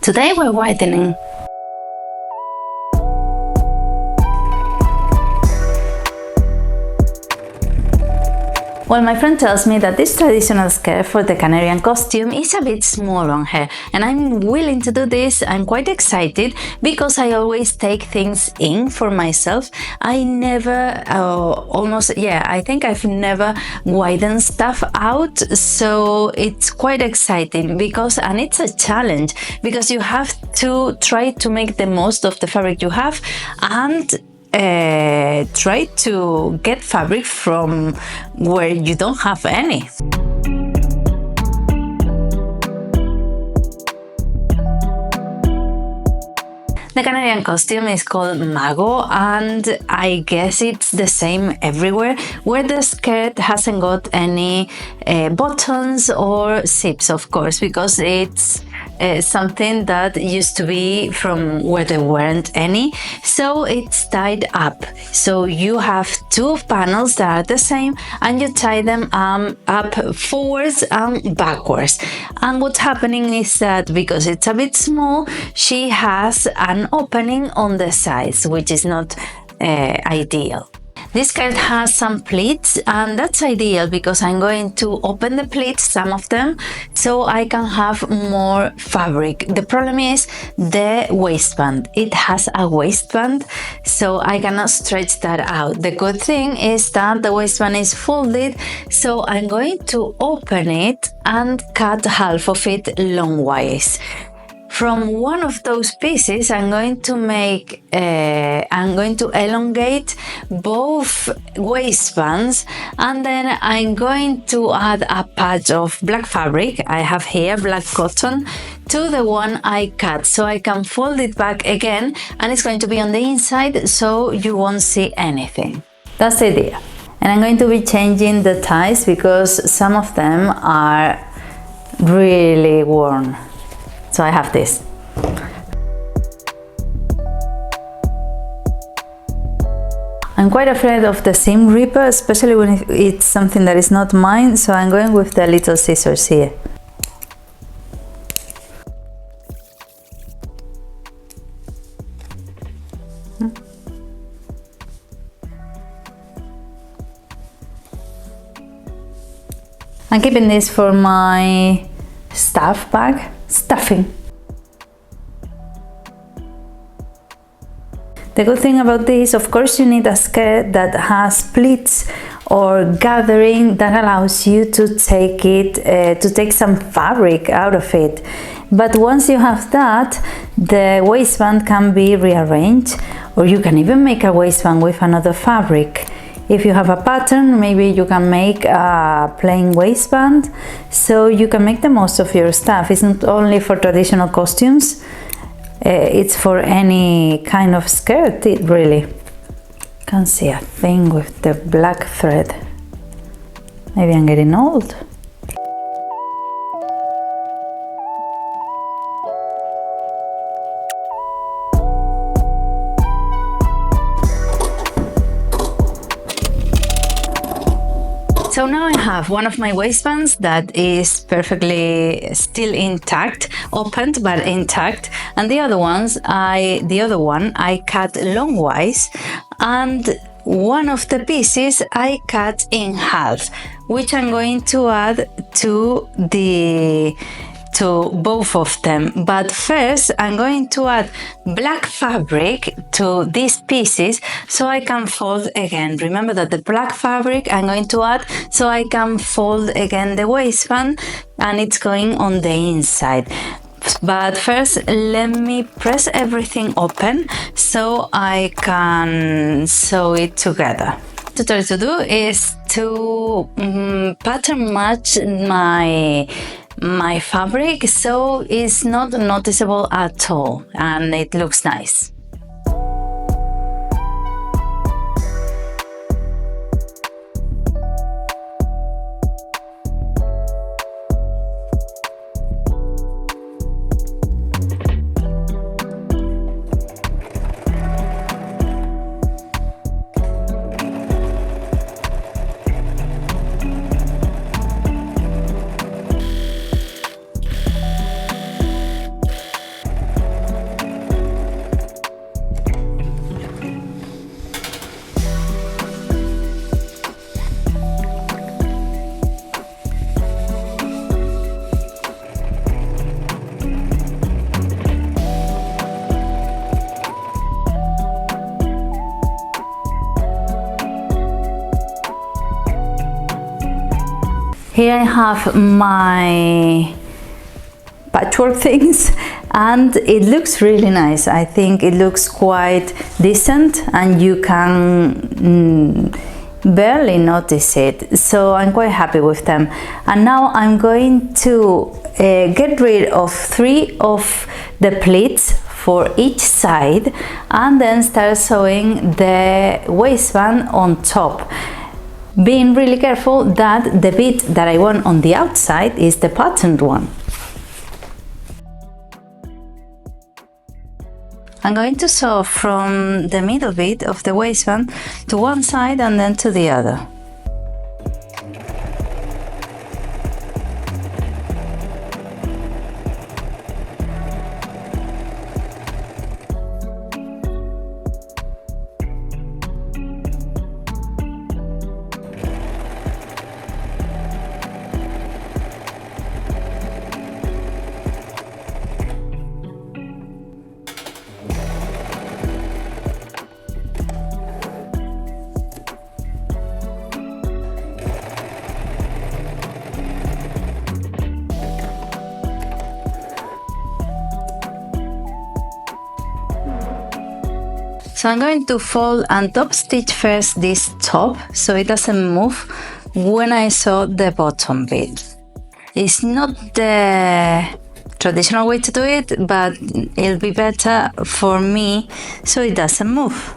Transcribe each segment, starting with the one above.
Today we're widening. Well, my friend tells me that this traditional skirt for the Canarian costume is a bit small on her, and I'm willing to do this. I'm quite excited because I always take things in for myself. I never, I think I've never widened stuff out, so it's quite exciting and it's a challenge because you have to try to make the most of the fabric you have and try to get fabric from where you don't have any. The Canarian costume is called Mago, and I guess it's the same everywhere, where the skirt hasn't got any buttons or zips, of course, because it's something that used to be from where there weren't any, so it's tied up. So you have two panels that are the same and you tie them up forwards and backwards. And what's happening is that because it's a bit small, she has an opening on the sides, which is not ideal. This skirt has some pleats, and that's ideal because I'm going to open the pleats, some of them, so I can have more fabric. The problem is the waistband. It has a waistband, so I cannot stretch that out. The good thing is that the waistband is folded, so I'm going to open it and cut half of it lengthwise. From one of those pieces, I'm going to elongate both waistbands, and then I'm going to add a patch of black fabric. I have here black cotton to the one I cut, so I can fold it back again, and it's going to be on the inside, so you won't see anything. That's the idea. And I'm going to be changing the ties because some of them are really worn. So I have this. I'm quite afraid of the seam ripper, especially when it's something that is not mine, so I'm going with the little scissors here. I'm keeping this for my stuff bag. Stuffing. The good thing about this, of course, you need a skirt that has pleats or gathering that allows you to take some fabric out of it. But once you have that, the waistband can be rearranged, or you can even make a waistband with another fabric. If you have a pattern, maybe you can make a plain waistband, so you can make the most of your stuff. It's not only for traditional costumes, it's for any kind of skirt, really. Can't see a thing with the black thread. Maybe I'm getting old. So now I have one of my waistbands that is perfectly still intact, opened but intact, and the other one I cut lengthwise, and one of the pieces I cut in half, which I'm going to add to both of them. But first I'm going to add black fabric to these pieces so I can fold again. Remember that the black fabric I'm going to add so I can fold again the waistband, and it's going on the inside. But first let me press everything open so I can sew it together. What I try to do is to pattern match my fabric so it's not noticeable at all and it looks nice. Here I have my patchwork things, and it looks really nice. I think it looks quite decent, and you can barely notice it, so I'm quite happy with them. And now I'm going to get rid of 3 of the pleats for each side, and then start sewing the waistband on top, being really careful that the bit that I want on the outside is the patterned one. I'm going to sew from the middle bit of the waistband to one side and then to the other. So I'm going to fold and top stitch first this top so it doesn't move when I sew the bottom bit. It's not the traditional way to do it, but it'll be better for me so it doesn't move.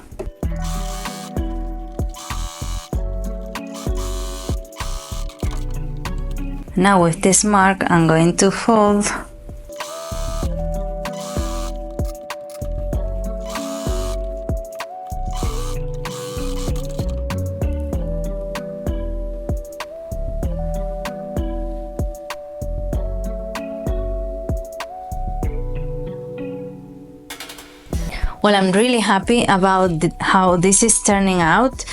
Now with this mark I'm going to fold Well, I'm really happy about how this is turning out.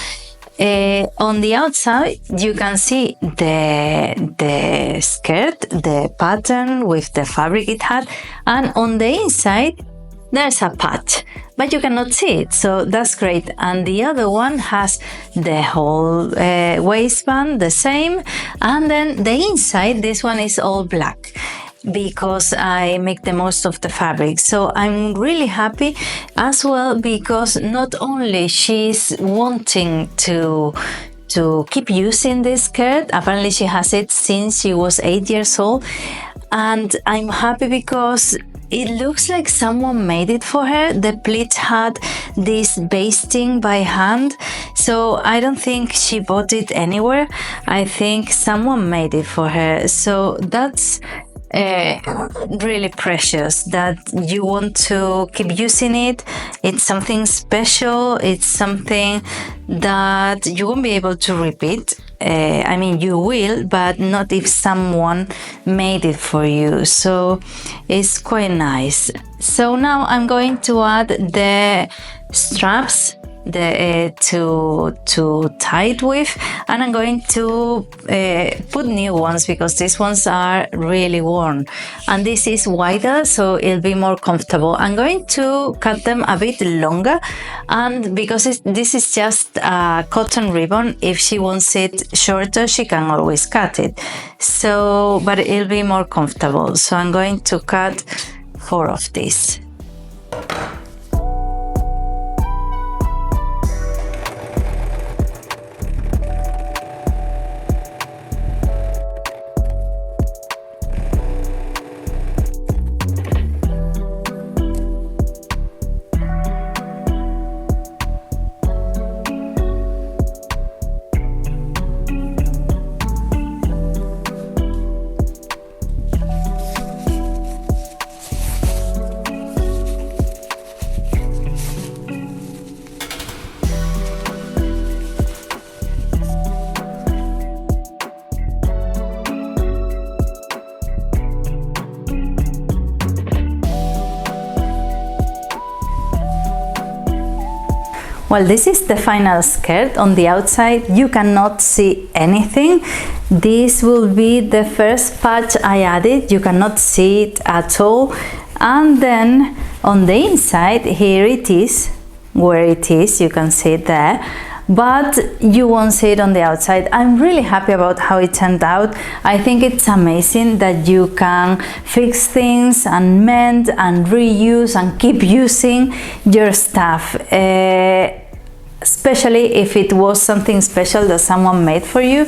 On the outside, you can see the skirt, the pattern with the fabric it had, and on the inside, there's a patch, but you cannot see it, so that's great. And the other one has the whole waistband, the same, and then the inside, this one is all black, because I make the most of the fabric. So I'm really happy as well, because not only she's wanting to keep using this skirt, apparently she has it since she was 8 years old, and I'm happy because it looks like someone made it for her. The pleat had this basting by hand, so I don't think she bought it anywhere. I think someone made it for her, so that's really precious that you want to keep using it. It's something special. It's something that you won't be able to repeat. I mean, you will, but not if someone made it for you. So it's quite nice. So now I'm going to add the straps to tie it with, and I'm going to put new ones because these ones are really worn, and this is wider, so it'll be more comfortable. I'm going to cut them a bit longer, and because this is just a cotton ribbon, if she wants it shorter she can always cut it, so but it'll be more comfortable. So I'm going to cut 4 of these. Well, this is the final skirt. On the outside you cannot see anything. This will be the first patch I added. You cannot see it at all. And then on the inside, here it is, where it is, you can see it there. but you won't see it on the outside. I'm really happy about how it turned out. I think it's amazing that you can fix things and mend and reuse and keep using your stuff, especially if it was something special that someone made for you.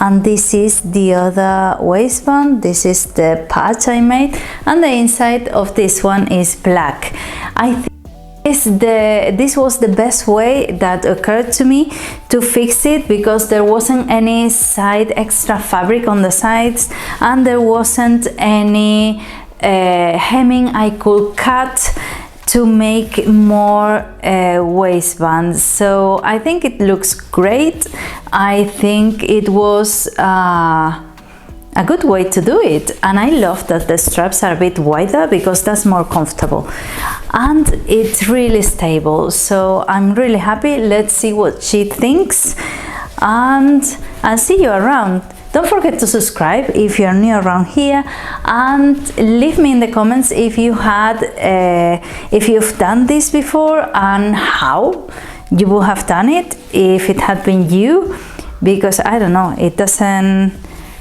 And this is the other waistband. This is the patch I made, and the inside of this one is black. I think this was the best way that occurred to me to fix it, because there wasn't any side extra fabric on the sides, and there wasn't any hemming I could cut to make more waistbands. So I think it looks great. I think it was a good way to do it, and I love that the straps are a bit wider because that's more comfortable, and it's really stable. So I'm really happy. Let's see what she thinks, and I'll see you around. Don't forget to subscribe if you're new around here, and leave me in the comments if you've done this before and how you would have done it if it had been you, because I don't know,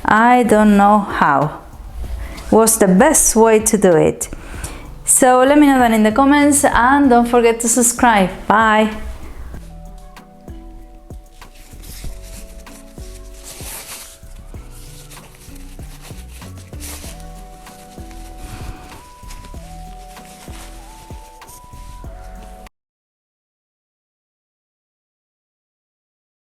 I don't know how was the best way to do it. So let me know that in the comments, and don't forget to subscribe. Bye.